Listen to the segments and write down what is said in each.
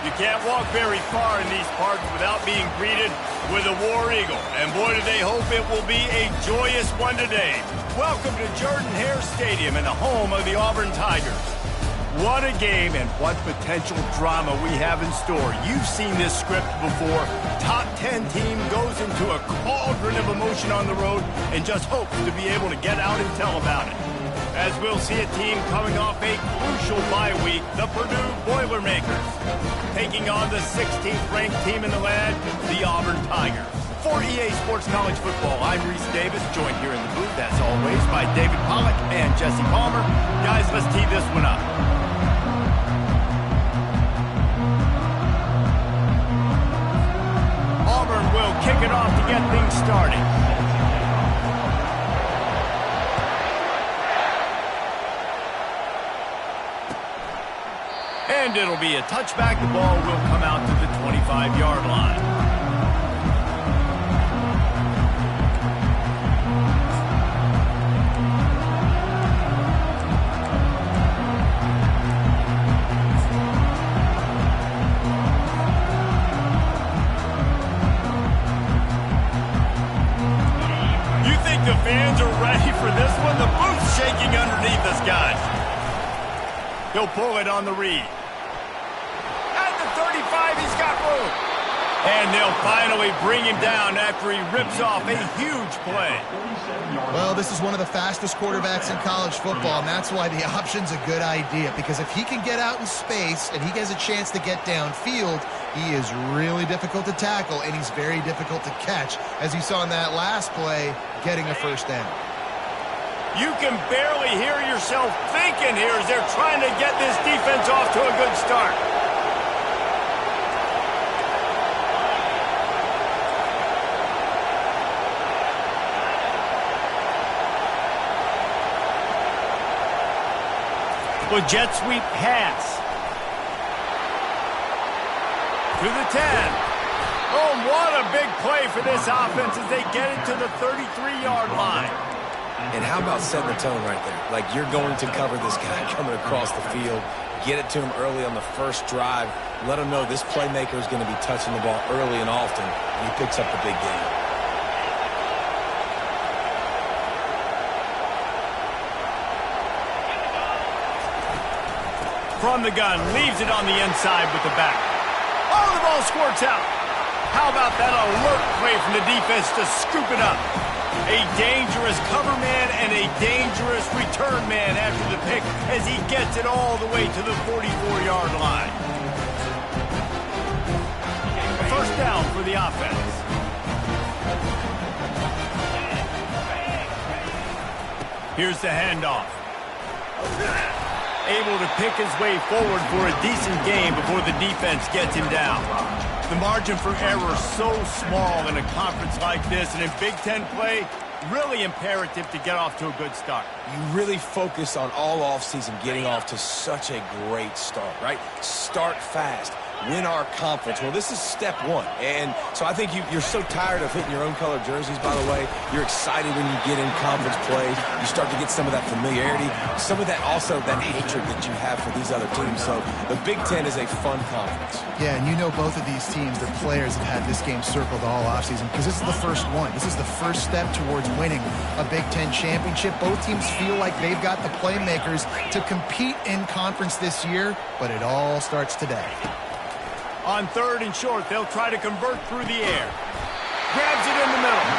You can't walk very far in these parts without being greeted with a War Eagle. And boy, do they hope it will be a joyous one today. Welcome to Jordan-Hare Stadium and the home of the Auburn Tigers. What a game and what potential drama we have in store. You've seen this script before. Top 10 team goes into a cauldron of emotion on the road and just hopes to be able to get out and tell about it. As we'll see a team coming off a crucial bye week, the Purdue Boilermakers, taking on the 16th ranked team in the land, the Auburn Tigers. For EA Sports College Football, I'm Reese Davis, joined here in the booth, as always, by David Pollack and Jesse Palmer. Guys, let's tee this one up. Auburn will kick it off to get things started. And it'll be a touchback. The ball will come out to the 25-yard line. You think the fans are ready for this one? The booth's shaking underneath us, guys. He'll pull it on the read. At the 35, he's got room. And they'll finally bring him down after he rips off a huge play. Well, this is one of the fastest quarterbacks in college football, and that's why the option's a good idea. Because if he can get out in space and he gets a chance to get downfield, he is really difficult to tackle, and he's very difficult to catch, as you saw in that last play, getting a first down. You can barely hear yourself thinking here as they're trying to get this defense off to a good start. With jet sweep pass. To the 10. Oh, what a big play for this offense as they get it to the 33-yard line. And how about setting the tone right there? Like, you're going to cover this guy coming across the field. Get it to him early on the first drive. Let him know this playmaker is going to be touching the ball early and often, and he picks up the big game. From the gun, leaves it on the inside with the back. Oh, the ball squirts out. How about that alert play from the defense to scoop it up? A dangerous cover man and a dangerous return man after the pick as he gets it all the way to the 44-yard line. First down for the offense. Here's the handoff. Able to pick his way forward for a decent game before the defense gets him down. The margin for error so small in a conference like this, and in Big Ten play, really imperative to get off to a good start. You really focus on all offseason getting off to such a great start, right? Start fast. Win our conference. Well, this is step one. And so I think you're so tired of hitting your own color jerseys, by the way. You're excited when you get in conference plays. You start to get some of that familiarity, some of that also that hatred that you have for these other teams. So the Big Ten is a fun conference. Yeah, and you know both of these teams, their players have had this game circled all offseason because this is the first one. This is the first step towards winning a Big Ten championship. Both teams feel like they've got the playmakers to compete in conference this year, but it all starts today. On third and short, they'll try to convert through the air. Grabs it in the middle.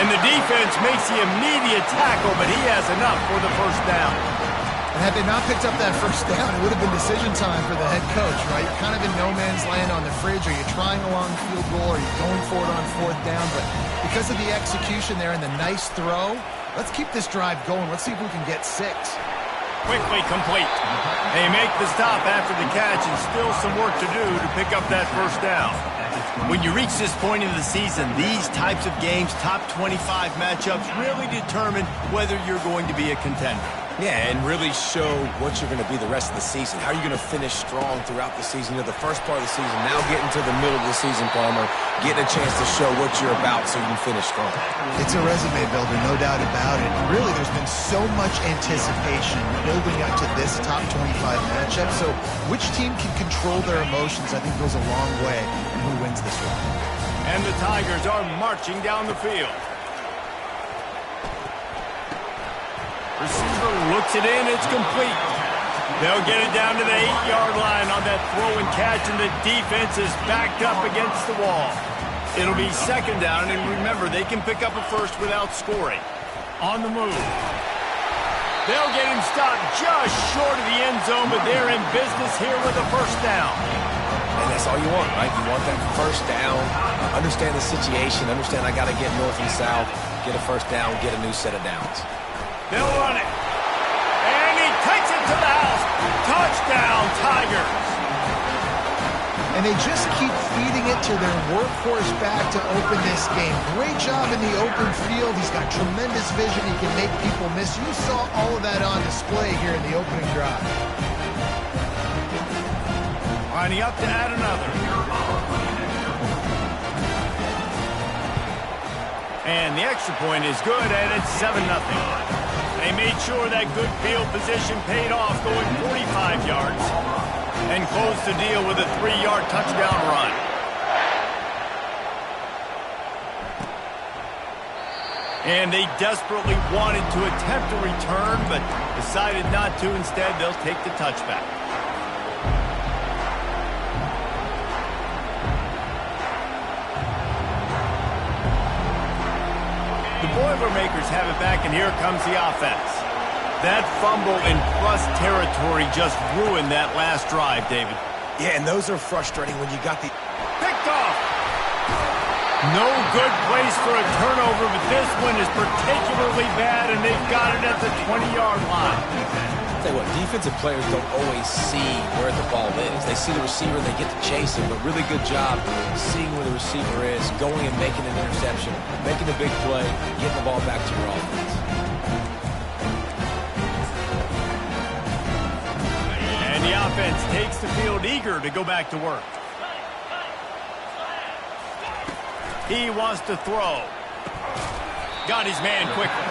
And the defense makes the immediate tackle, but he has enough for the first down. And had they not picked up that first down, it would have been decision time for the head coach, right? You're kind of in no man's land on the fridge. Are you trying a long field goal? Are you going for it on fourth down? But because of the execution there and the nice throw, let's keep this drive going. Let's see if we can get 6. Quickly complete. They make the stop after the catch and still some work to do to pick up that first down. When you reach this point in the season, these types of games, top 25 matchups, really determine whether you're going to be a contender. Yeah, and really show what you're going to be the rest of the season. How are you going to finish strong throughout the season? You know, the first part of the season, now getting to the middle of the season, Palmer, getting a chance to show what you're about so you can finish strong. It's a resume builder, no doubt about it. Really, there's been so much anticipation building up to this top 25 matchup. So which team can control their emotions, I think, goes a long way in who wins this one. And the Tigers are marching down the field. Receiver looks it in. It's complete. They'll get it down to the 8-yard line on that throw and catch, and the defense is backed up against the wall. It'll be second down, and remember, they can pick up a first without scoring. On the move. They'll get him stopped just short of the end zone, but they're in business here with a first down. And that's all you want, right? You want that first down. Understand the situation. Understand I got to get north and south, get a first down, get a new set of downs. They'll run it. And he takes it to the house. Touchdown, Tigers. And they just keep feeding it to their workhorse back to open this game. Great job in the open field. He's got tremendous vision. He can make people miss. You saw all of that on display here in the opening drive. Lining up to add another. And the extra point is good, and it's 7-0. They made sure that good field position paid off, going 45 yards, and closed the deal with a 3-yard touchdown run. And they desperately wanted to attempt a return, but decided not to. Instead, they'll take the touchback. The Boilermakers have it back, and here comes the offense. That fumble in plus territory just ruined that last drive, David. Yeah, and those are frustrating when you got the... Picked off! No good place for a turnover, but this one is particularly bad, and they've got it at the 20-yard line. I'll tell you what, defensive players don't always see where the ball is. They see the receiver, they get to chase him, but really good job seeing where the receiver is, going and making an interception, making a big play, getting the ball back to your offense. And the offense takes the field eager to go back to work. He wants to throw. Got his man quickly.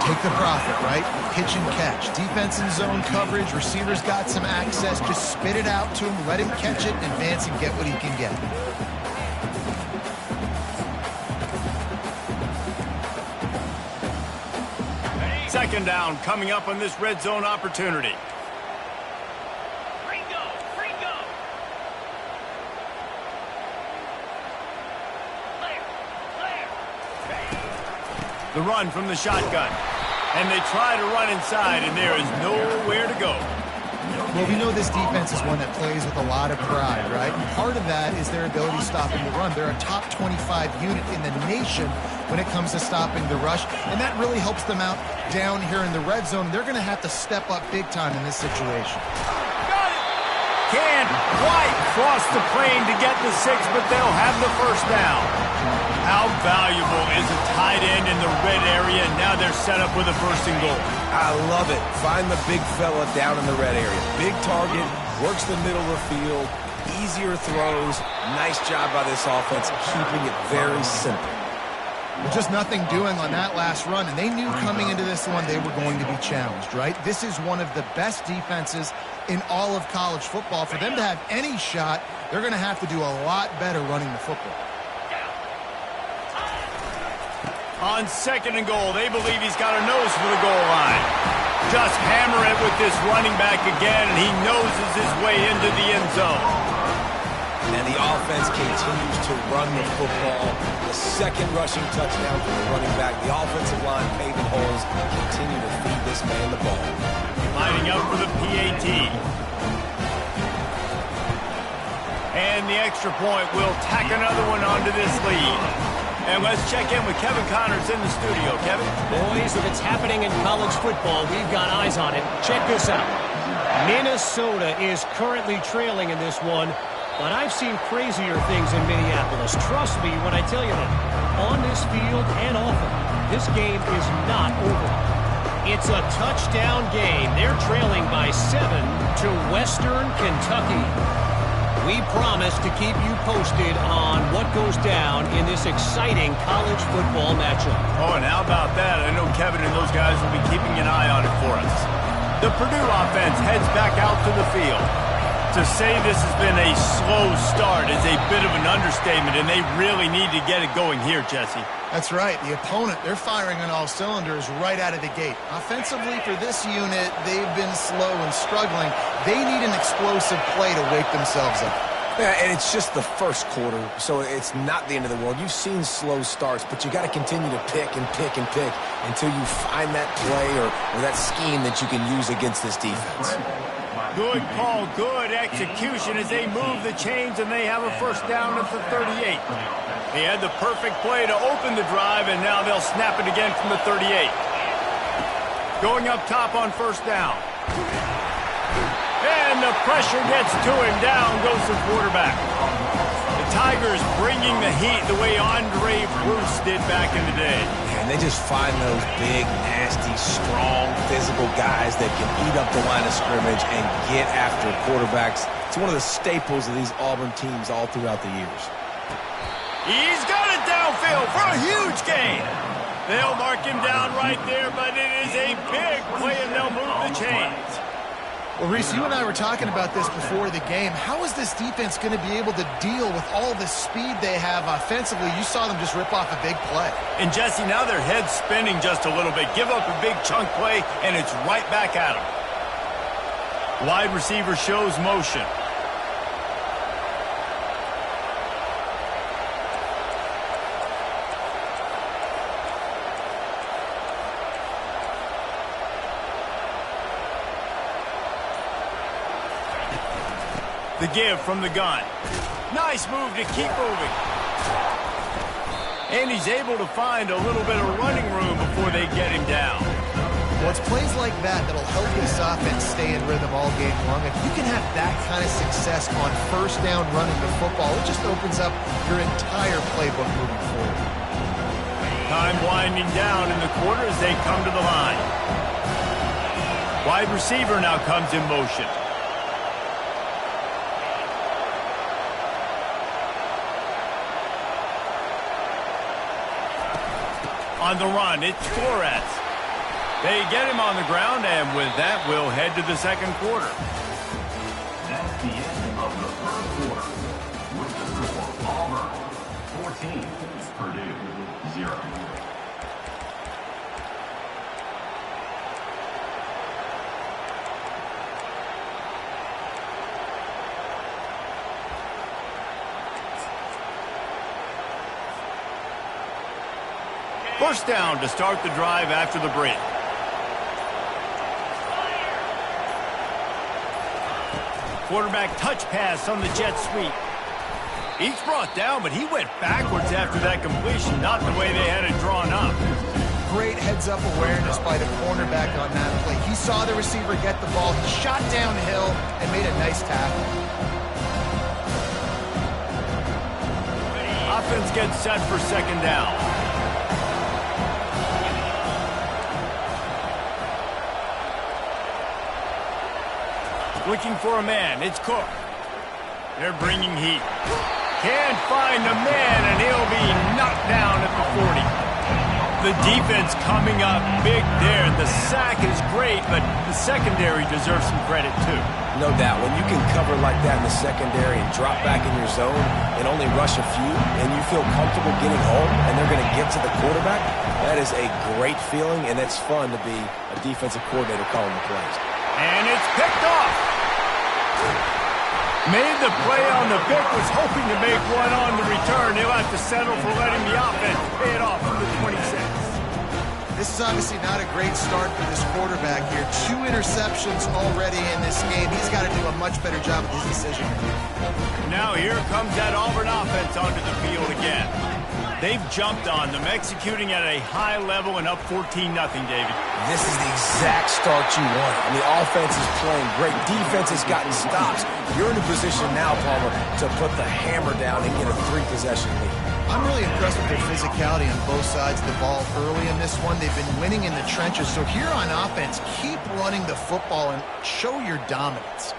Take the profit, right? Pitch and catch. Defense in zone coverage. Receivers got some access. Just spit it out to him. Let him catch it, advance, and get what he can get. Second down coming up on this red zone opportunity. The run from the shotgun. And they try to run inside, and there is nowhere to go. Well, we know this defense is one that plays with a lot of pride, right? And part of that is their ability stopping the run. They're a top 25 unit in the nation when it comes to stopping the rush, and that really helps them out down here in the red zone. They're going to have to step up big time in this situation. Can White cross the plane to get the 6, but they'll have the first down. How valuable is a tight end in the red area? Now they're set up with a first and goal. I love it. Find the big fella down in the red area. Big target, works the middle of the field, easier throws. Nice job by this offense, keeping it very simple. Just nothing doing on that last run, and they knew coming into this one they were going to be challenged, right? This is one of the best defenses in all of college football. For them to have any shot, they're going to have to do a lot better running the football. On second and goal, they believe he's got a nose for the goal line. Just hammer it with this running back again, and he noses his way into the end zone. And the offense continues to run the football. The second rushing touchdown from the running back. The offensive line paving holes. Continue to feed this man the ball. Lining up for the PAT. And the extra point will tack another one onto this lead. And let's check in with Kevin Connors in the studio. Kevin? Boys, if it's happening in college football, we've got eyes on it. Check this out. Minnesota is currently trailing in this one, but I've seen crazier things in Minneapolis. Trust me when I tell you that. On this field and off of it, this game is not over. It's a touchdown game. They're trailing by 7 to Western Kentucky. We promise to keep you posted on what goes down in this exciting college football matchup. Oh, and how about that? I know Kevin and those guys will be keeping an eye on it for us. The Purdue offense heads back out to the field. To say this has been a slow start is a bit of an understatement, and they really need to get it going here, Jesse. That's right. The opponent, they're firing on all cylinders right out of the gate. Offensively, for this unit, they've been slow and struggling. They need an explosive play to wake themselves up. Yeah, and it's just the first quarter, so it's not the end of the world. You've seen slow starts, but you got to continue to pick and pick and pick until you find that play or that scheme that you can use against this defense. Good call, good execution as they move the chains, and they have a first down at the 38. He had the perfect play to open the drive, and now they'll snap it again from the 38. Going up top on first down. And the pressure gets to him. Down goes the quarterback. The Tigers bringing the heat the way Andre Bruce did back in the day. And they just find those big, nasty, strong, physical guys that can eat up the line of scrimmage and get after quarterbacks. It's one of the staples of these Auburn teams all throughout the years. He's got it downfield for a huge gain. They'll mark him down right there, but it is a big play, and they'll move the chains. Well, Reese, you and I were talking about this before the game. How is this defense going to be able to deal with all the speed they have offensively? You saw them just rip off a big play. And, Jesse, now their head's spinning just a little bit. Give up a big chunk play, and it's right back at them. Wide receiver shows motion. The give from the gun. Nice move to keep moving. And he's able to find a little bit of running room before they get him down. Well, it's plays like that that'll help this offense stay in rhythm all game long. If you can have that kind of success on first down running the football, it just opens up your entire playbook moving forward. Time winding down in the quarter as they come to the line. Wide receiver now comes in motion. On the run, it's Flores. They get him on the ground, and with that, we'll head to the second quarter. That's the end of the third quarter. With the score, Auburn 14, Purdue 0. First down to start the drive after the break. Quarterback touch pass on the jet sweep. He's brought down, but he went backwards after that completion, not the way they had it drawn up. Great heads-up awareness by the cornerback on that play. He saw the receiver get the ball. He shot downhill and made a nice tackle. Offense gets set for second down. Looking for a man. It's Cook. They're bringing heat. Can't find a man, and he'll be knocked down at the 40. The defense coming up big there. The sack is great, but the secondary deserves some credit, too. No doubt. When you can cover like that in the secondary and drop back in your zone and only rush a few, and you feel comfortable getting home, and they're going to get to the quarterback, that is a great feeling, and it's fun to be a defensive coordinator calling the plays. And it's picked off. Made the play on the pick, was hoping to make one on the return. He'll have to settle for letting the offense pay it off from the 26. This is obviously not a great start for this quarterback here. 2 interceptions already in this game. He's got to do a much better job with his decision. Now here comes that Auburn offense onto the field again. They've jumped on them, executing at a high level and up 14-0, David. This is the exact start you want. I mean, offense is playing great. Defense has gotten stops. You're in a position now, Palmer, to put the hammer down and get a 3-possession lead. I'm really impressed with their physicality on both sides of the ball early in this one. They've been winning in the trenches. So here on offense, keep running the football and show your dominance.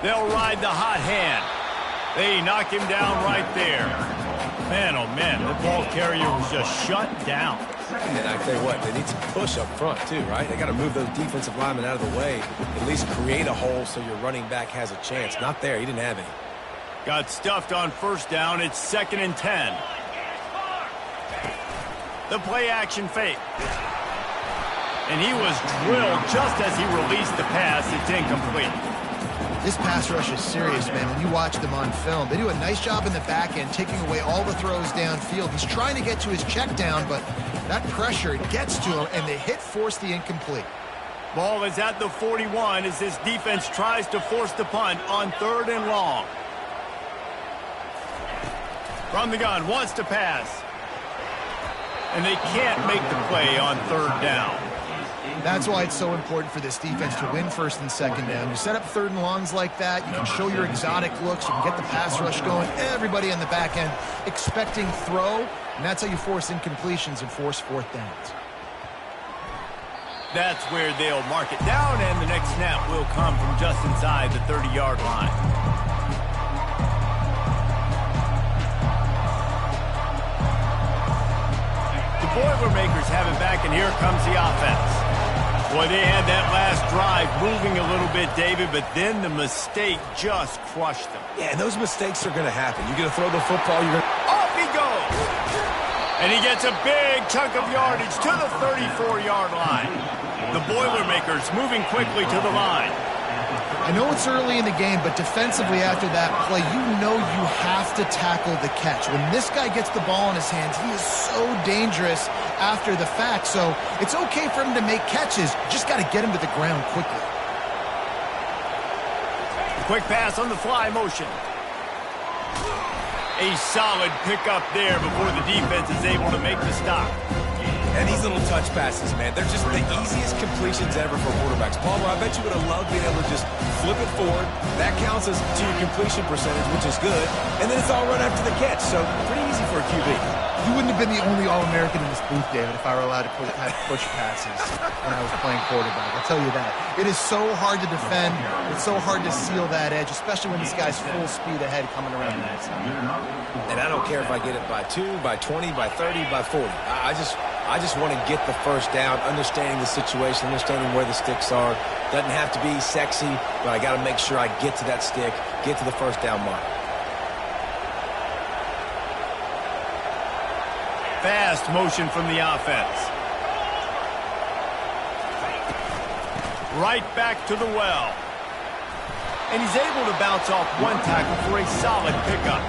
They'll ride the hot hand. They knock him down right there. Man, oh man, the ball carrier was just shut down. And I tell you what, they need some push up front too, right? They got to move those defensive linemen out of the way, at least create a hole so your running back has a chance. Not there, he didn't have any. Got stuffed on first down. It's 2nd and 10. The play action fake. And he was drilled just as he released the pass. It's incomplete. This pass rush is serious, man. When you watch them on film, they do a nice job in the back end, taking away all the throws downfield. He's trying to get to his check down, but that pressure gets to him, and the hit forced the incomplete. Ball is at the 41 as this defense tries to force the punt on 3rd and long. From the gun, wants to pass. And they can't make the play on 3rd down. That's why it's so important for this defense to win 1st and 2nd down. You set up 3rd and longs like that, you can show your exotic looks, you can get the pass rush going, everybody on the back end expecting throw, and that's how you force incompletions and force 4th downs. That's where they'll mark it down, and the next snap will come from just inside the 30-yard line. The Boilermakers have it back, and here comes the offense. Boy, they had that last drive moving a little bit, David, but then the mistake just crushed them. Yeah, and those mistakes are going to happen. You're going to throw the football, you're going to... Off he goes! And he gets a big chunk of yardage to the 34-yard line. The Boilermakers moving quickly to the line. I know it's early in the game, but defensively after that play, you know you have to tackle the catch. When this guy gets the ball in his hands, he is so dangerous after the fact. So it's okay for him to make catches. Just got to get him to the ground quickly. Quick pass on the fly motion. A solid pickup there before the defense is able to make the stop. And these little touch passes, man, they're just the easiest completions ever for quarterbacks. Palmer, I bet you would have loved being able to just flip it forward. That counts as to your completion percentage, which is good. And then it's all run after the catch, so pretty easy for a QB. You wouldn't have been the only All-American in this booth, David, if I were allowed to have push passes when I was playing quarterback. I'll tell you that. It is so hard to defend. It's so hard to seal that edge, especially when this guy's full speed ahead coming around the outside. And I don't care if I get it by 2, by 20, by 30, by 40. I just want to get the first down, understanding the situation, understanding where the sticks are. Doesn't have to be sexy, but I got to make sure I get to that stick, get to the first down mark. Fast motion from the offense. Right back to the well. And he's able to bounce off one tackle for a solid pickup.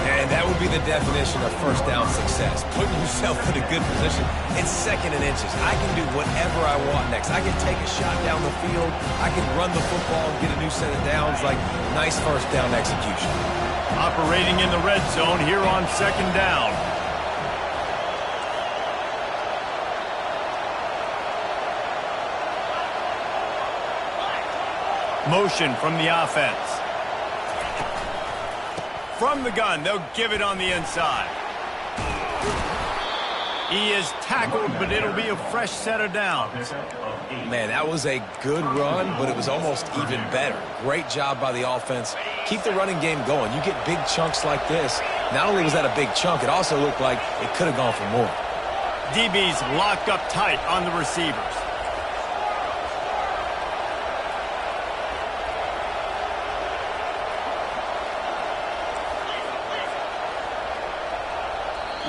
And that would be the definition of first down success. Putting yourself in a good position. It's 2nd and inches. I can do whatever I want next. I can take a shot down the field. I can run the football and get a new set of downs. Like, nice first down execution. Operating in the red zone here on 2nd down. Motion from the offense. From the gun, they'll give it on the inside. He is tackled, but it'll be a fresh set of downs. Man, that was a good run, but it was almost even better. Great job by the offense. Keep the running game going. You get big chunks like this. Not only was that a big chunk, it also looked like it could have gone for more. DB's locked up tight on the receivers.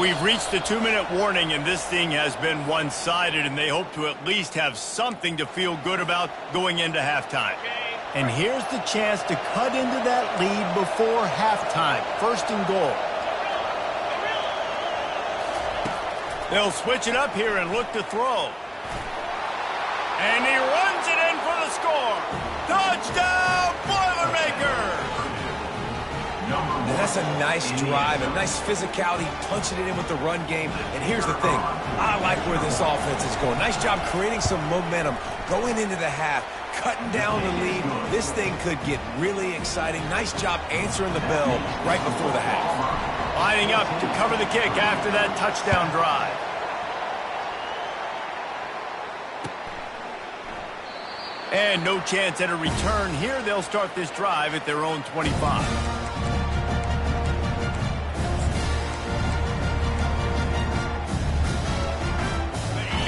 We've reached the 2-minute warning, and this thing has been one-sided, and they hope to at least have something to feel good about going into halftime. And here's the chance to cut into that lead before halftime. 1st and goal. They'll switch it up here and look to throw. And he runs it in for the score. Touchdown, Boilermakers! And that's a nice drive, a nice physicality, punching it in with the run game. And here's the thing. I like where this offense is going. Nice job creating some momentum, going into the half, cutting down the lead. This thing could get really exciting. Nice job answering the bell right before the half. Lining up to cover the kick after that touchdown drive. And no chance at a return here. They'll start this drive at their own 25.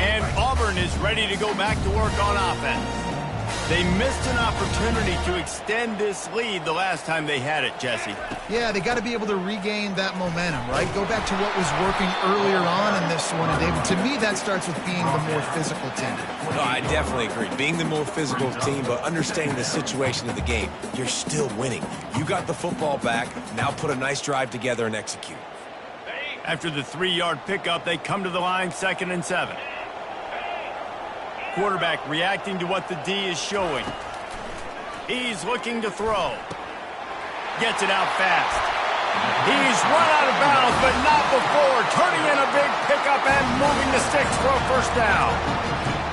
And Auburn is ready to go back to work on offense. They missed an opportunity to extend this lead the last time they had it, Jesse. Yeah, they got to be able to regain that momentum, right? Go back to what was working earlier on in this one. And David, to me, that starts with being the more physical team. No, I definitely agree. Being the more physical team, but understanding the situation of the game. You're still winning. You got the football back. Now put a nice drive together and execute. After the 3-yard pickup, they come to the line 2nd and 7. Quarterback reacting to what the D is showing. He's looking to throw. Gets it out fast. He's run out of bounds, but not before. Turning in a big pickup and moving the sticks for a first down.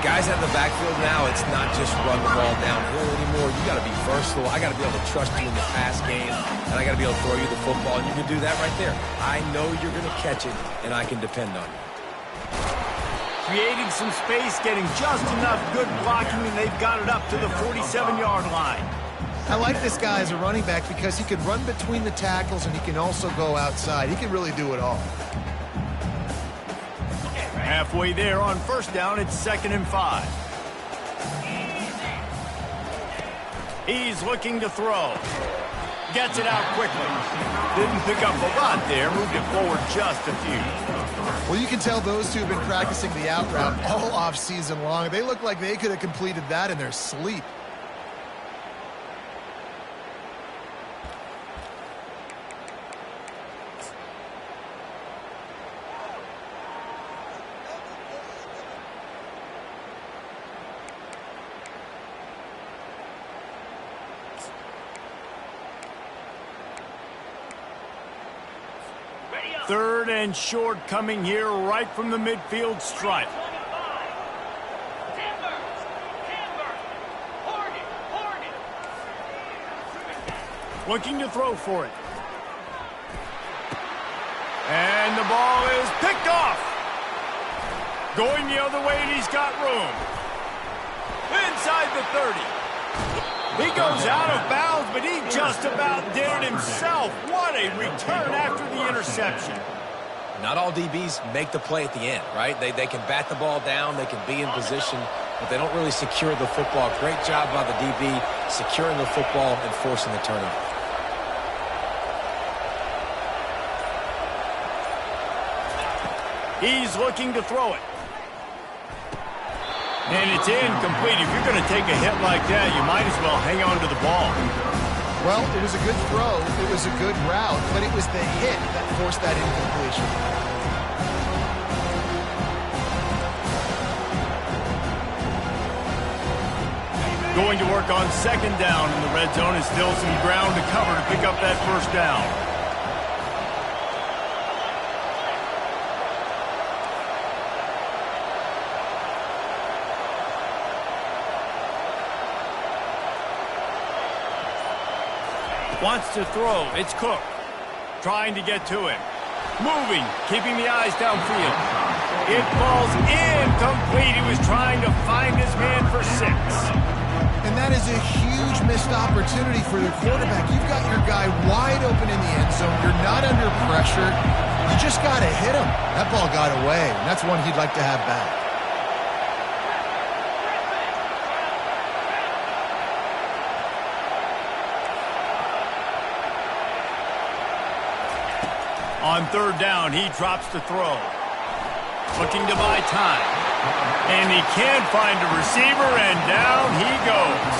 Guys at the backfield now, it's not just run the ball downhill anymore. You got to be versatile. I got to be able to trust you in the pass game, and I got to be able to throw you the football, and you can do that right there. I know you're going to catch it, and I can depend on you. Creating some space, getting just enough good blocking, and they've got it up to the 47-yard line. I like this guy as a running back because he can run between the tackles and he can also go outside. He can really do it all. Halfway there on first down, it's 2nd and 5. He's looking to throw. Gets it out quickly. Didn't pick up a lot there, moved it forward just a few. Well, you can tell those two have been practicing the out route all off-season long. They look like they could have completed that in their sleep. Third and short coming here right from the midfield stripe. Looking to throw for it. And the ball is picked off. Going the other way, and he's got room. Inside the 30. He goes out of bounds, but he just about did it himself. What a return after the interception. Not all DBs make the play at the end, right? They can bat the ball down, they can be in position, but they don't really secure the football. Great job by the DB securing the football and forcing the turnover. He's looking to throw it. And it's incomplete. If you're going to take a hit like that, you might as well hang on to the ball. Well, it was a good throw, it was a good route, but it was the hit that forced that incompletion. Going to work on 2nd down in the red zone, and still some ground to cover to pick up that first down. Wants to throw. It's Cook. Trying to get to him. Moving. Keeping the eyes downfield. It falls incomplete. He was trying to find his man for 6. And that is a huge missed opportunity for the quarterback. You've got your guy wide open in the end zone. You're not under pressure. You just got to hit him. That ball got away, and that's one he'd like to have back. On 3rd down, he drops to throw. Looking to buy time. And he can't find a receiver, and down he goes.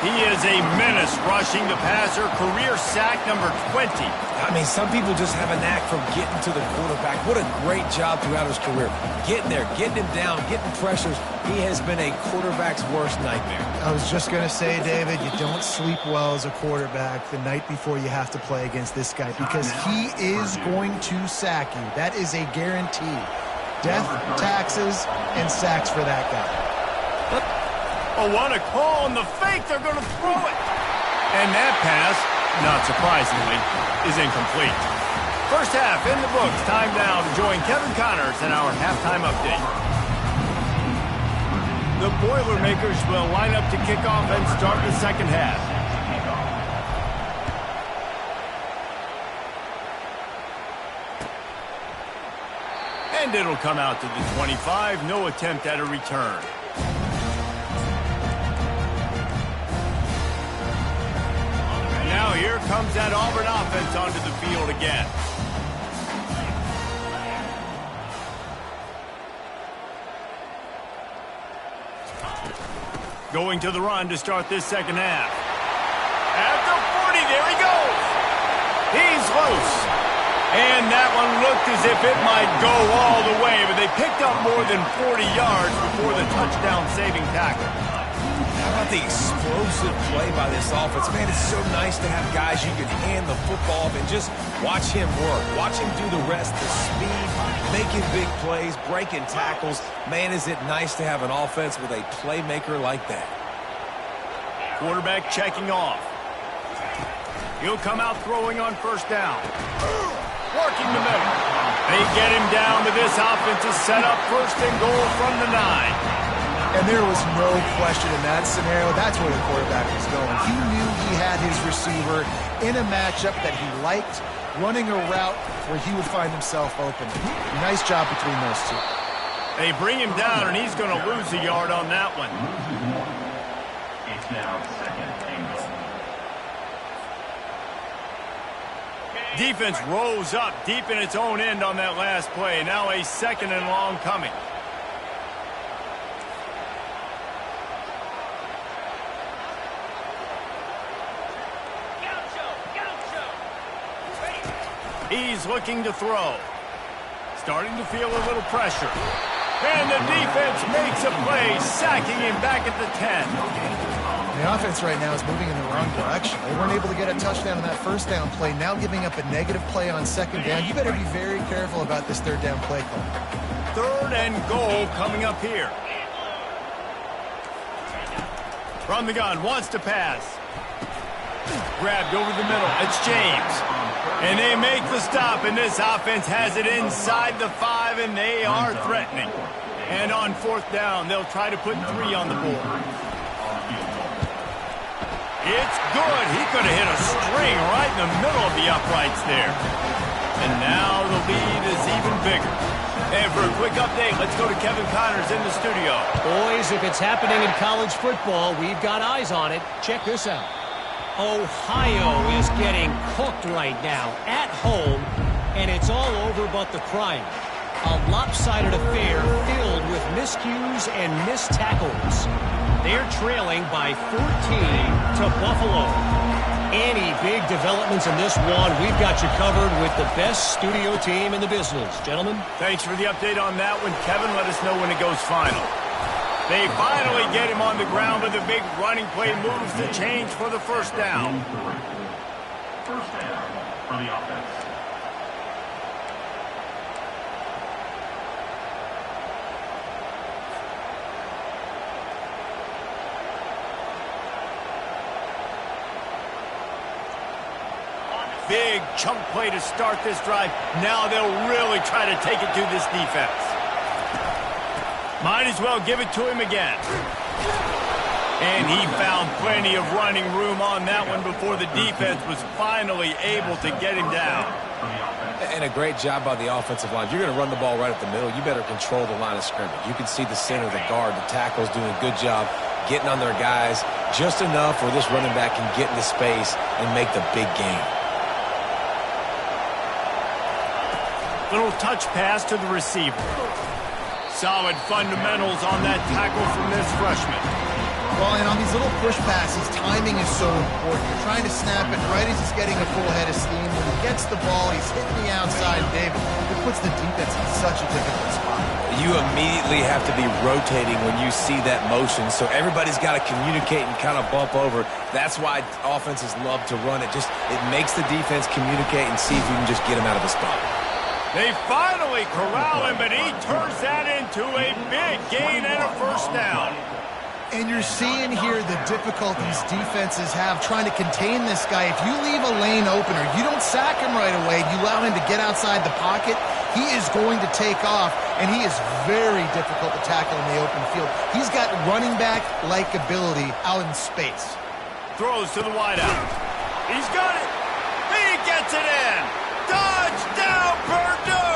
He is a menace rushing the passer. Career sack number 20. I mean, some people just have a knack for getting to the quarterback. What a great job throughout his career. Getting there, getting him down, getting pressures. He has been a quarterback's worst nightmare. I was just going to say, David, you don't sleep well as a quarterback the night before you have to play against this guy because he is going to sack you. That is a guarantee. Death, taxes, and sacks for that guy. Oh, what a call on the fake. They're going to throw it. And that pass, not surprisingly, is incomplete. First half in the books. Time now to join Kevin Connors in our halftime update. The Boilermakers will line up to kick off and start the second half. And it'll come out to the 25. No attempt at a return. Now here comes that Auburn offense onto the field again. Going to the run to start this second half. At the 40, there he goes. He's loose. And that one looked as if it might go all the way, but they picked up more than 40 yards before the touchdown-saving tackle. How about the explosive play by this offense? Man, it's so nice to have guys you can hand the football off and just watch him work. Watch him do the rest, the speed, making big plays, breaking tackles. Man, is it nice to have an offense with a playmaker like that. Quarterback checking off. He'll come out throwing on first down. Working the middle. They get him down, but this offense is set up first and goal from the 9. And there was no question in that scenario. That's where the quarterback was going. He knew he had his receiver in a matchup that he liked, running a route where he would find himself open. Nice job between those two. They bring him down, and he's going to lose a yard on that one. It's now second and goal. Defense rose up deep in its own end on that last play. Now a second and long coming. He's looking to throw. Starting to feel a little pressure. And the defense makes a play, sacking him back at the 10. The offense right now is moving in the wrong direction. They weren't able to get a touchdown on that first down play. Now giving up a negative play on second down. You better be very careful about this third down play call. Third and goal coming up here. From the gun, wants to pass. Grabbed over the middle. It's James. And they make the stop, and this offense has it inside the 5, and they are threatening. And on fourth down, they'll try to put 3 on the board. It's good. He could have hit a string right in the middle of the uprights there. And now the lead is even bigger. And for a quick update, let's go to Kevin Connors in the studio. Boys, if it's happening in college football, we've got eyes on it. Check this out. Ohio is getting cooked right now at home, and it's all over but the crying. A lopsided affair filled with miscues and missed tackles. They're trailing by 14 to Buffalo. Any big developments in this one, we've got you covered with the best studio team in the business. Gentlemen? Thanks for the update on that one. Kevin, let us know when it goes final. They finally get him on the ground, but the big running play moves the change for the first down. First down for the offense. Big chunk play to start this drive. Now they'll really try to take it to this defense. Might as well give it to him again. And he found plenty of running room on that one before the defense was finally able to get him down. And a great job by the offensive line. If you're going to run the ball right at the middle, you better control the line of scrimmage. You can see the center, the guard, the tackles doing a good job getting on their guys just enough where this running back can get into space and make the big game. Little touch pass to the receiver. Solid fundamentals on that tackle from this freshman. Well, and on these little push passes, timing is so important. You're trying to snap it right as he's getting a full head of steam. When he gets the ball, he's hitting the outside, David. It puts the defense in such a difficult spot. You immediately have to be rotating when you see that motion, so everybody's got to communicate and kind of bump over. That's why offenses love to run it. It makes the defense communicate and see if you can just get him out of the spot. They finally corral him, but he turns that into a big gain and a first down. And you're seeing here the difficulties defenses have trying to contain this guy. If you leave a lane opener, you don't sack him right away, you allow him to get outside the pocket, he is going to take off, and he is very difficult to tackle in the open field. He's got running back-like ability out in space. Throws to the wideout. He's got it. He gets it in. Touchdown, Purdue!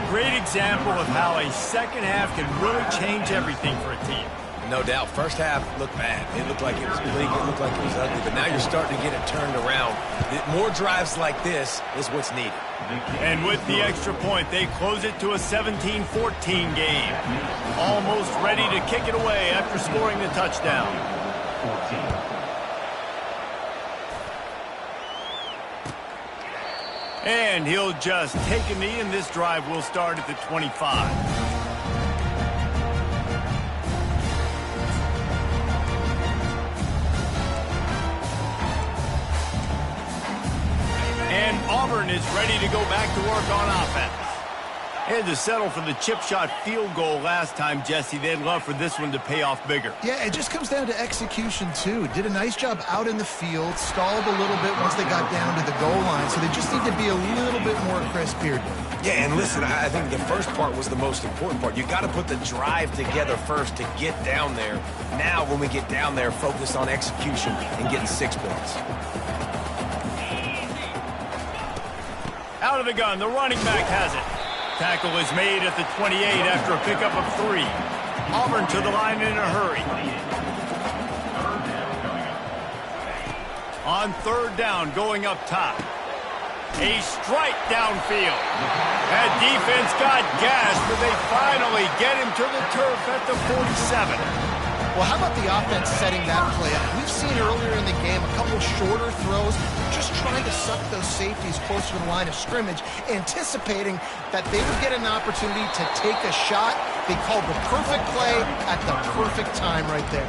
Great example of how a second half can really change everything for a team. No doubt. First half looked bad. It looked like it was bleak. It looked like it was ugly. But now you're starting to get it turned around. More drives like this is what's needed. And with the extra point, they close it to a 17-14 game. Almost ready to kick it away after scoring the touchdown. 14. And he'll just take a knee, and this drive will start at the 25. And Auburn is ready to go back to work on offense. Had to settle for the chip shot field goal last time, Jesse. They'd love for this one to pay off bigger. Yeah, it just comes down to execution, too. Did a nice job out in the field, stalled a little bit once they got down to the goal line, so they just need to be a little bit more crisp here. Yeah, and listen, I think the first part was the most important part. You got to put the drive together first to get down there. Now, when we get down there, focus on execution and getting 6 points. Out of the gun, the running back has it. Tackle is made at the 28 after a pickup of 3. Auburn to the line in a hurry. On third down, going up top. A strike downfield. That defense got gashed, but they finally get him to the turf at the 47. Well, how about the offense setting that play up? We've seen earlier in the game a couple shorter throws, just trying to suck those safeties closer to the line of scrimmage, anticipating that they would get an opportunity to take a shot. They called the perfect play at the perfect time right there.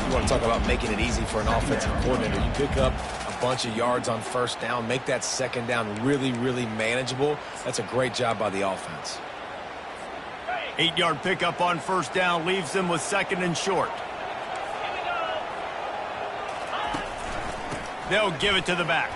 You want to talk about making it easy for an offensive coordinator. You pick up a bunch of yards on first down, make that second down really, really manageable. That's a great job by the offense. 8-yard pickup on first down leaves them with second and short. They'll give it to the back.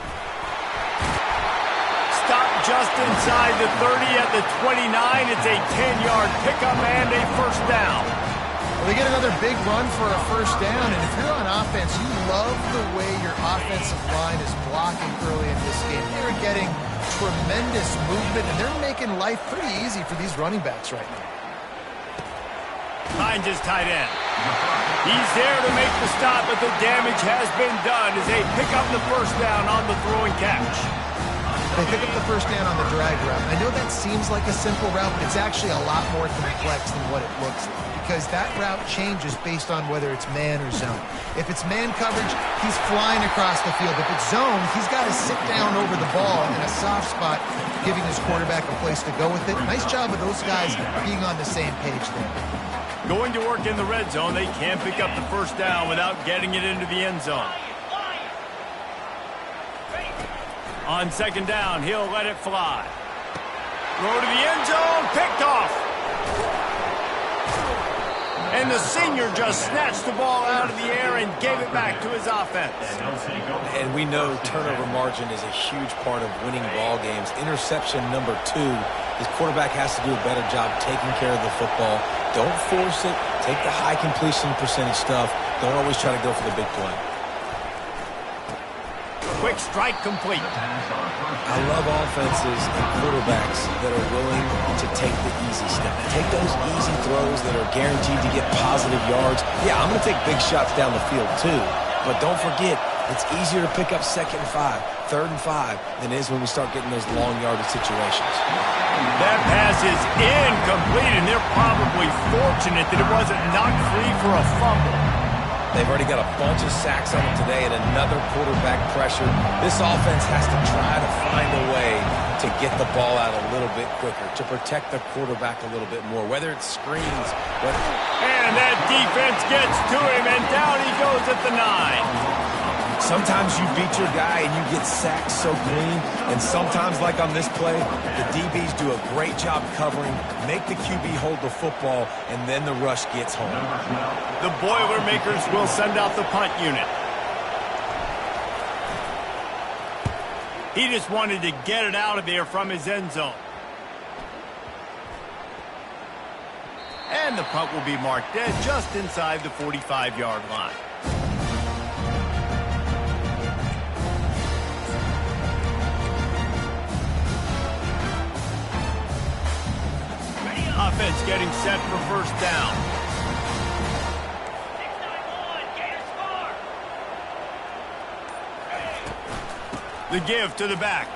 Stop just inside the 30 at the 29. It's a 10-yard pickup and a first down. Well, they get another big run for a first down, and if you're on offense, you love the way your offensive line is blocking early in this game. They're getting tremendous movement, and they're making life pretty easy for these running backs right now. Finds his tight end. He's there to make the stop, but the damage has been done as they pick up the first down on the throw and catch. They pick up the first down on the drag route. I know that seems like a simple route, but it's actually a lot more complex than what it looks like, because that route changes based on whether it's man or zone. If it's man coverage, he's flying across the field. If it's zone, he's got to sit down over the ball in a soft spot, giving his quarterback a place to go with it. Nice job of those guys being on the same page there. Going to work in the red zone, they can pick up the first down without getting it into the end zone. On second down, he'll let it fly. Throw to the end zone, picked off. And the senior just snatched the ball out of the air and gave it back to his offense. And we know turnover margin is a huge part of winning ball games. Interception number 2. His quarterback has to do a better job taking care of the football. Don't force it. Take the high completion percentage stuff. Don't always try to go for the big play. Quick strike complete. I love offenses and quarterbacks that are willing to take the easy step. Take those easy throws that are guaranteed to get positive yards. Yeah, I'm going to take big shots down the field too. But don't forget, It's easier to pick up 2nd and 5, 3rd and 5 than it is when we start getting those long yardage situations. That pass is incomplete, and they're probably fortunate that it wasn't knocked free for a fumble. They've already got a bunch of sacks on them today and another quarterback pressure. This offense has to try to find a way to get the ball out a little bit quicker, to protect the quarterback a little bit more, whether it's screens. And that defense gets to him, and down he goes at the 9. Sometimes you beat your guy and you get sacked so clean, and sometimes, like on this play, the DBs do a great job covering, make the QB hold the football, and then the rush gets home. The Boilermakers will send out the punt unit. He just wanted to get it out of there from his end zone. And the punt will be marked dead just inside the 45-yard line. Offense getting set for first down. The give to the back.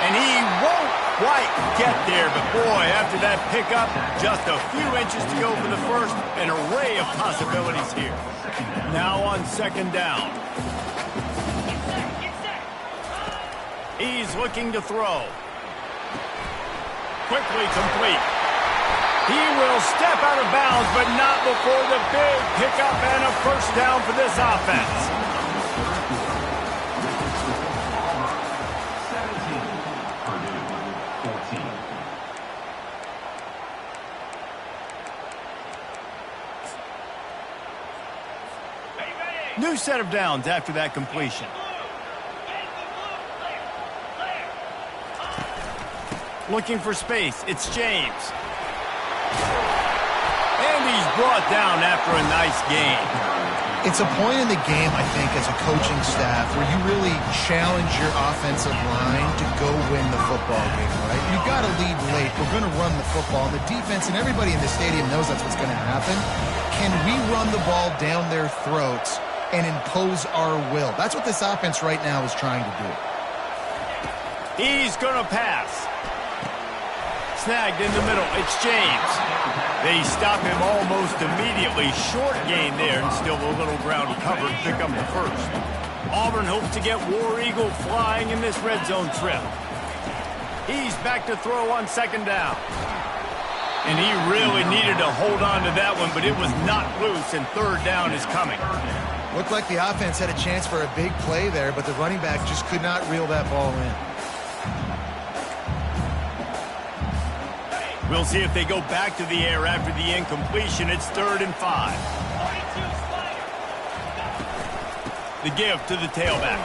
And he won't quite get there, but boy, after that pickup, just a few inches to go for the first. An array of possibilities here. Now on 2nd down. He's looking to throw. Quickly complete. He will step out of bounds, but not before the big pickup and a first down for this offense. 17, Purdue, 14. New set of downs after that completion. Looking for space. It's James. And he's brought down after a nice gain. It's a point in the game, I think, as a coaching staff where you really challenge your offensive line to go win the football game, right? You've got to lead late. We're going to run the football. And the defense and everybody in the stadium knows that's what's going to happen. Can we run the ball down their throats and impose our will? That's what this offense right now is trying to do. He's going to pass. Snagged in the middle. It's James. They stop him almost immediately. Short gain there, and still a little ground covered. Pick up the first. Auburn hopes to get War Eagle flying in this red zone trip. He's back to throw on 2nd down. And he really needed to hold on to that one, but it was not loose, and 3rd down is coming. Looked like the offense had a chance for a big play there, but the running back just could not reel that ball in. We'll see if they go back to the air after the incompletion. It's 3rd and 5. The give to the tailback.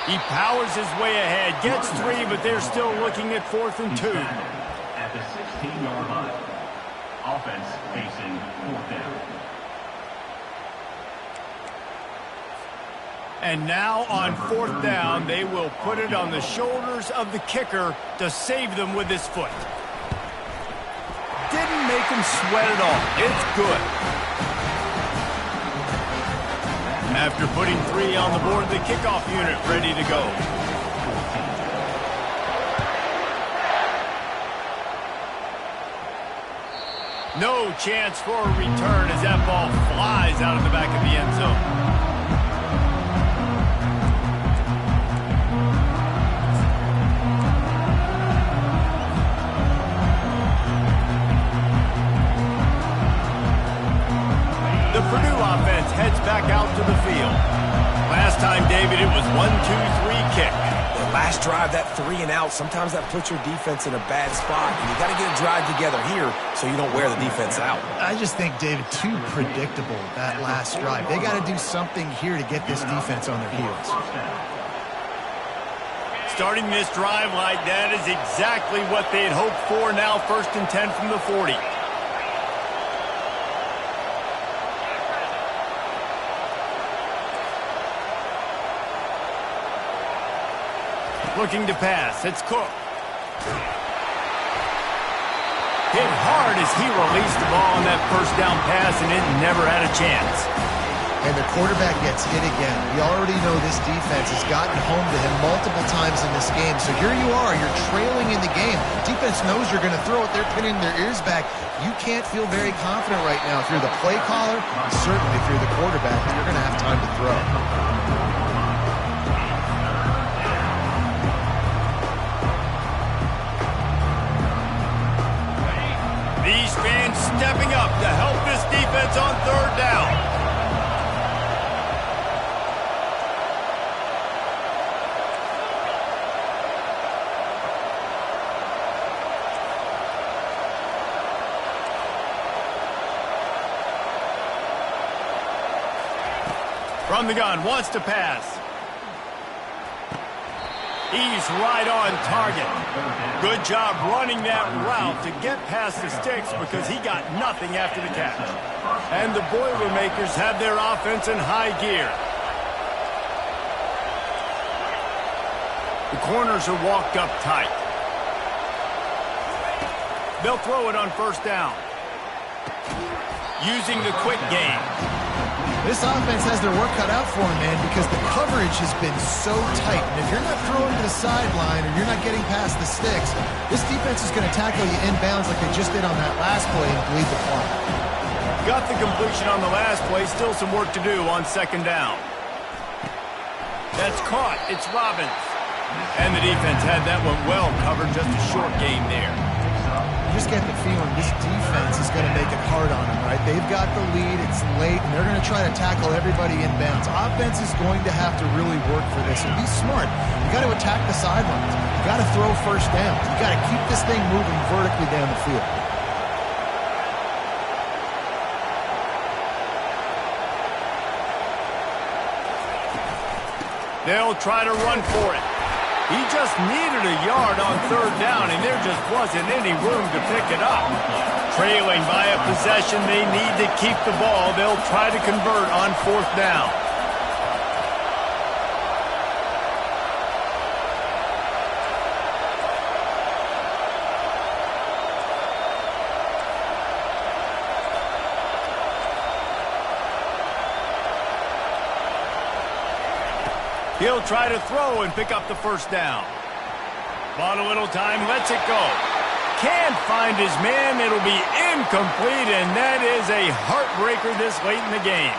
He powers his way ahead, gets 3, but they're still looking at 4th and 2. At the 16-yard line. Offense facing 4th down. And now on 4th down, they will put it on the shoulders of the kicker to save them with his foot. Didn't make him sweat at all. It's good. After putting 3 on the board, the kickoff unit ready to go. No chance for a return as that ball flies out of the back of the end zone. The Purdue offense heads back out to the field. Last time, David, it was 1-2-3 kick. The last drive, that 3 and out, sometimes that puts your defense in a bad spot. And you got to get a drive together here so you don't wear the defense out. I just think, David, too predictable, that last drive. They got to do something here to get this defense on their heels. Starting this drive like that is exactly what they'd hoped for. Now 1st and 10 from the 40. Looking to pass. It's Cook. Hit hard as he released the ball on that first down pass, and it never had a chance. and the quarterback gets hit again. We already know this defense has gotten home to him multiple times in this game. So here you are, you're trailing in the game. The defense knows you're going to throw it. They're pinning their ears back. You can't feel very confident right now. If you're the play caller, and certainly if you're the quarterback, you're going to have time to throw. These fans stepping up to help this defense on third down. From the gun, wants to pass. He's right on target. Good job running that route to get past the sticks because he got nothing after the catch. And the Boilermakers have their offense in high gear. The corners are walked up tight. They'll throw it on first down. Using the quick game. This offense has their work cut out for them, man, because the coverage has been so tight. And if you're not throwing to the sideline or you're not getting past the sticks, this defense is going to tackle you inbounds like they just did on that last play and bleed the clock. Got the completion on the last play. Still some work to do on second down. That's caught. It's Robbins. And the defense had that one well covered. Just a short game there. You just get the feeling this defense is going to make it hard on them, right? They've got the lead, it's late, and they're going to try to tackle everybody inbounds. Offense is going to have to really work for this and be smart. You got to attack the sidelines. You got to throw first downs. You got to keep this thing moving vertically down the field. They'll try to run for it. He just needed a yard on third down, and there just wasn't any room to pick it up. Trailing by a possession, they need to keep the ball. They'll try to convert on fourth down. He'll try to throw and pick up the first down. Bought a little time, lets it go. Can't find his man. It'll be incomplete, and that is a heartbreaker this late in the game.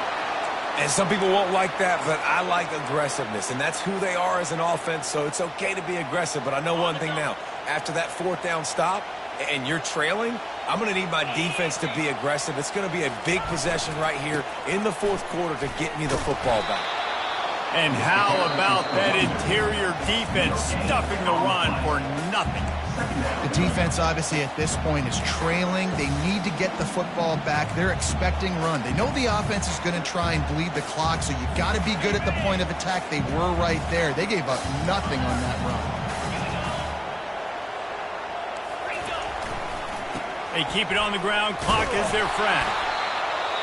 And some people won't like that, but I like aggressiveness, and that's who they are as an offense, so it's okay to be aggressive. But I know one thing now. After that fourth down stop and you're trailing, I'm going to need my defense to be aggressive. It's going to be a big possession right here in the fourth quarter to get me the football back. And how about that interior defense stuffing the run for nothing? The defense, obviously, at this point is trailing. They need to get the football back. They're expecting run. They know the offense is going to try and bleed the clock, so you got to be good at the point of attack. They were right there. They gave up nothing on that run. They keep it on the ground. Clock is their friend.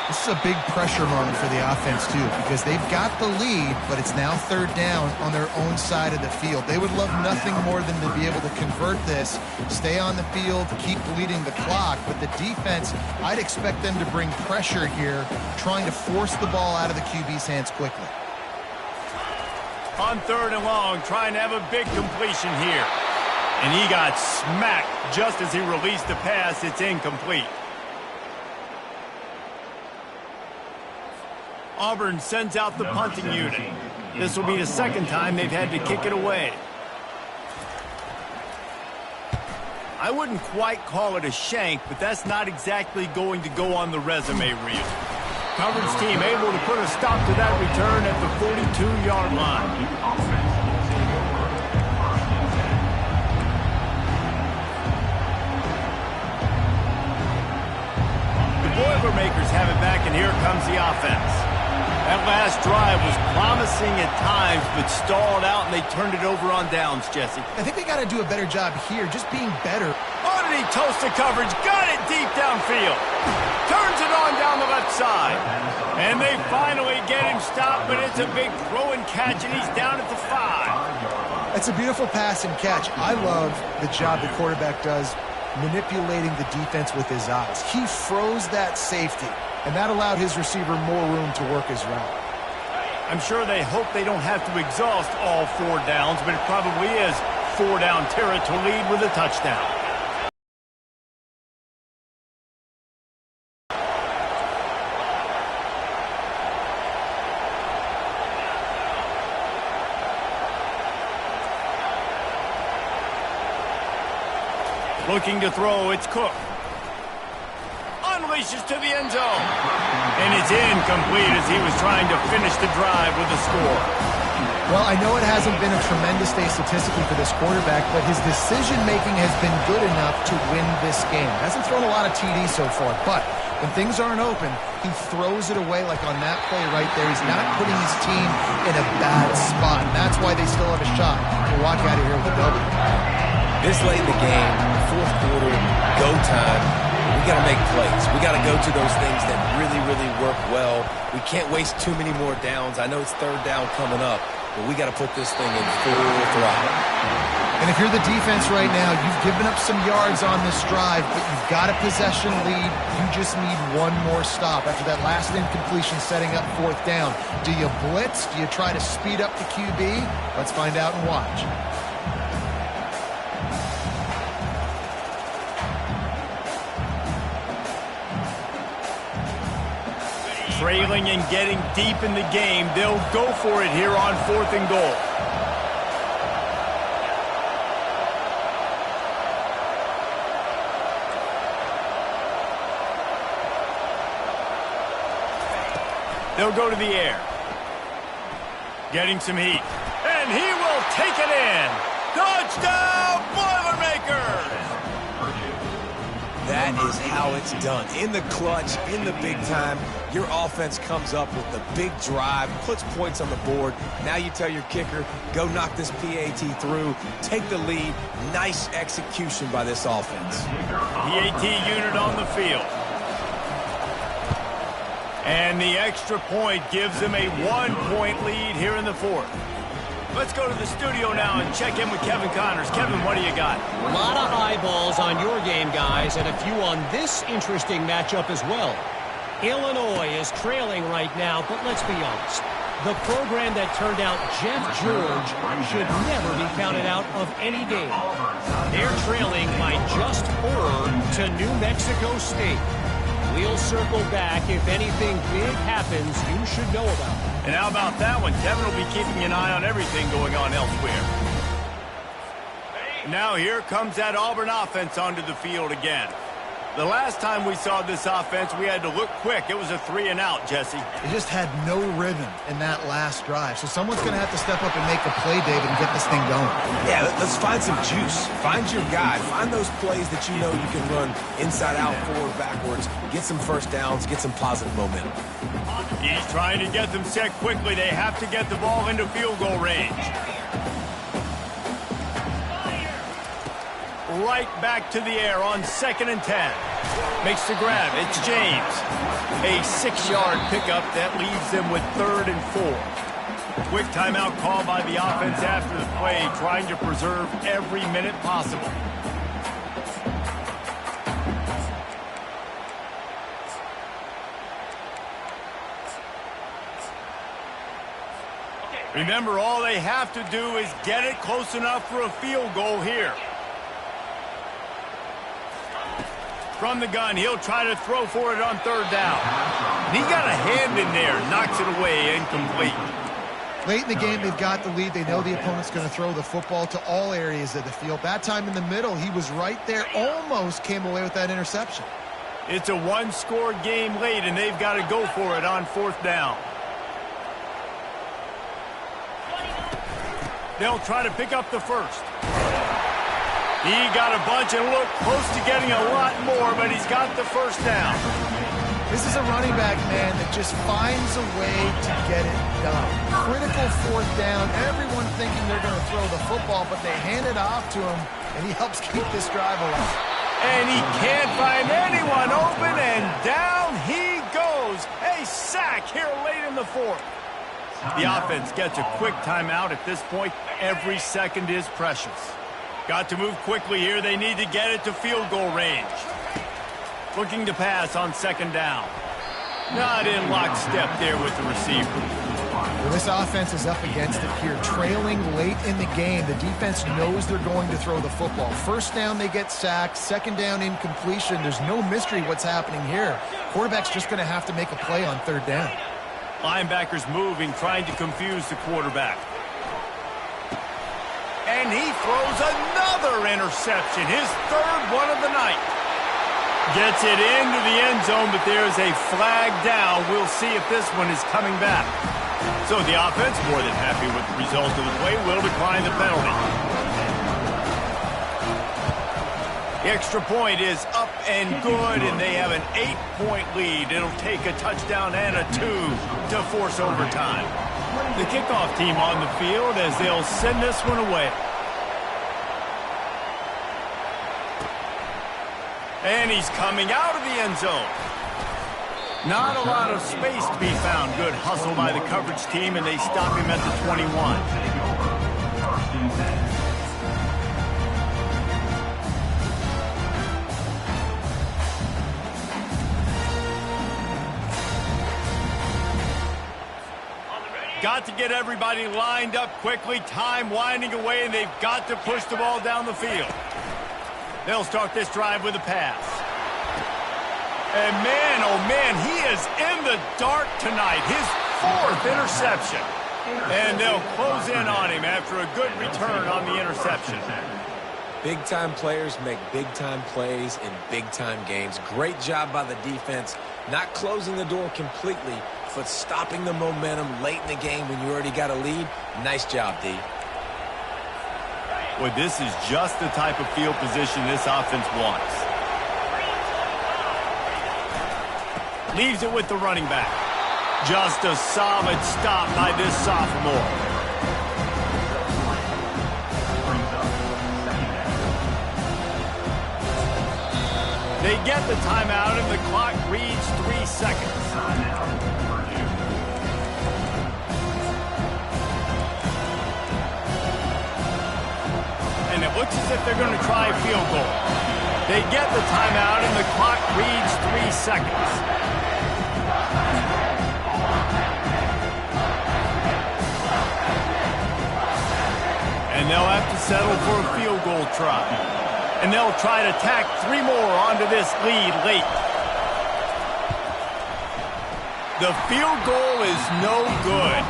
This is a big pressure moment for the offense, too, because they've got the lead, but it's now third down on their own side of the field. They would love nothing more than to be able to convert this, stay on the field, keep bleeding the clock. But the defense, I'd expect them to bring pressure here, trying to force the ball out of the QB's hands quickly. On third and long, trying to have a big completion here. And he got smacked just as he released the pass. It's incomplete. Auburn sends out the punting unit. This will be the second time they've had to kick it away. I wouldn't quite call it a shank, but that's not exactly going to go on the resume reel. Coverage team able to put a stop to that return at the 42-yard line. The Boilermakers have it back, and here comes the offense. That last drive was promising at times, but stalled out, and they turned it over on downs, Jesse. I think they got to do a better job here, just being better. Oh, did he toast the coverage? Got it deep downfield. Turns it on down the left side. And they finally get him stopped, but it's a big throw and catch, and he's down at the 5. It's a beautiful pass and catch. I love the job the quarterback does manipulating the defense with his eyes. He froze that safety. and that allowed his receiver more room to work his route. I'm sure they hope they don't have to exhaust all 4 downs, but it probably is 4-down territory to lead with a touchdown. Looking to throw, it's Cook. Unleashes to the end zone. And it's incomplete as he was trying to finish the drive with a score. Well, I know it hasn't been a tremendous day statistically for this quarterback, but his decision-making has been good enough to win this game. Hasn't thrown a lot of TDs so far, but when things aren't open, he throws it away like on that play right there. He's not putting his team in a bad spot, and that's why they still have a shot to walk out of here with a W. This late in the game, fourth quarter, go time, we got to make plays. We got to go to those things that really, really work well. We can't waste too many more downs. I know it's 3rd down coming up, but we got to put this thing in full throttle. And if you're the defense right now, you've given up some yards on this drive, but you've got a possession lead. You just need one more stop after that last incompletion setting up 4th down. Do you blitz? Do you try to speed up the QB? Let's find out and watch. Trailing and getting deep in the game, they'll go for it here on 4th and goal. They'll go to the air. Getting some heat. And he will take it in. Touchdown, Boilermakers! That is how it's done. In the clutch, in the big time, your offense comes up with the big drive, puts points on the board. Now you tell your kicker, go knock this PAT through, take the lead. Nice execution by this offense. PAT unit on the field. And the extra point gives them a 1-point lead here in the 4th. Let's go to the studio now and check in with Kevin Connors. Kevin, what do you got? A lot of eyeballs on your game, guys, and a few on this interesting matchup as well. Illinois is trailing right now, but let's be honest. The program that turned out Jeff George should never be counted out of any game. They're trailing by just 4 to New Mexico State. We'll circle back if anything big happens you should know about. And how about that one? Kevin will be keeping an eye on everything going on elsewhere. Now here comes that Auburn offense onto the field again. The last time we saw this offense, we had to look quick. It was a 3-and-out, Jesse. It just had no rhythm in that last drive. So someone's going to have to step up and make a play, David, and get this thing going. Yeah, let's find some juice. Find your guy. Find those plays that you know you can run inside out, forward, backwards. Get some first downs. Get some positive momentum. He's trying to get them set quickly. They have to get the ball into field goal range. Right back to the air on 2nd and 10. Makes the grab. It's James. A 6-yard pickup that leaves them with 3rd and 4. Quick timeout call by the offense after the play, trying to preserve every minute possible. Remember, all they have to do is get it close enough for a field goal here. From the gun, he'll try to throw for it on 3rd down. He got a hand in there, knocks it away, incomplete. Late in the game, they've got the lead. They know the opponent's going to throw the football to all areas of the field. That time in the middle, he was right there, almost came away with that interception. It's a 1-score game late, and they've got to go for it on 4th down. They'll try to pick up the first. He got a bunch and looked close to getting a lot more, but he's got the first down. This is a running back, man, that just finds a way to get it done. Critical 4th down. Everyone thinking they're going to throw the football, but they hand it off to him, and he helps keep this drive alive. And he can't find anyone open, and down he goes. A sack here late in the 4th. The offense gets a quick timeout at this point. Every second is precious. Got to move quickly here. They need to get it to field goal range. Looking to pass on 2nd down. Not in lockstep there with the receiver. Well, this offense is up against it here. Trailing late in the game, the defense knows they're going to throw the football. First down, they get sacked. Second down, incompletion. There's no mystery what's happening here. Quarterback's just going to have to make a play on third down. Linebackers moving, trying to confuse the quarterback. And he throws another interception, his third one of the night. Gets it into the end zone, but there's a flag down. We'll see if this one is coming back. So the offense, more than happy with the result of the play, will decline the penalty. The extra point is up and good, and they have an 8-point lead. It'll take a touchdown and a 2 to force overtime. The kickoff team on the field as they'll send this one away. And he's coming out of the end zone. Not a lot of space to be found. Good hustle by the coverage team, and they stop him at the 21. Got to get everybody lined up quickly. Time winding away, and they've got to push the ball down the field. They'll start this drive with a pass. And man, oh man, he is in the dark tonight. His 4th interception. And they'll close in on him after a good return on the interception. Big-time players make big-time plays in big-time games. Great job by the defense, not closing the door completely, but stopping the momentum late in the game when you already got a lead. Nice job, D. Well, this is just the type of field position this offense wants. Leaves it with the running back. Just a solid stop by this sophomore. They get the timeout, and the clock reads 3 seconds. And it looks as if they're going to try a field goal. They get the timeout, and the clock reads 3 seconds. And they'll have to settle for a field goal try. And they'll try to tack 3 more onto this lead late. The field goal is no good.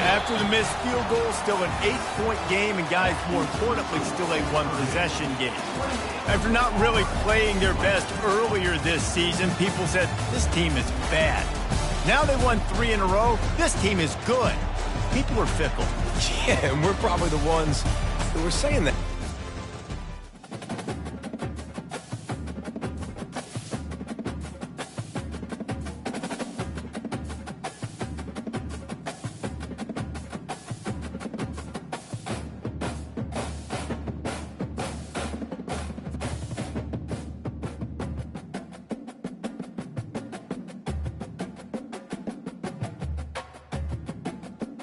After the missed field goal, still an 8-point game, and guys, more importantly, still a 1-possession game. After not really playing their best earlier this season, people said, this team is bad. Now they won 3 in a row. This team is good. People are fickle. Yeah, and we're probably the ones who were saying that.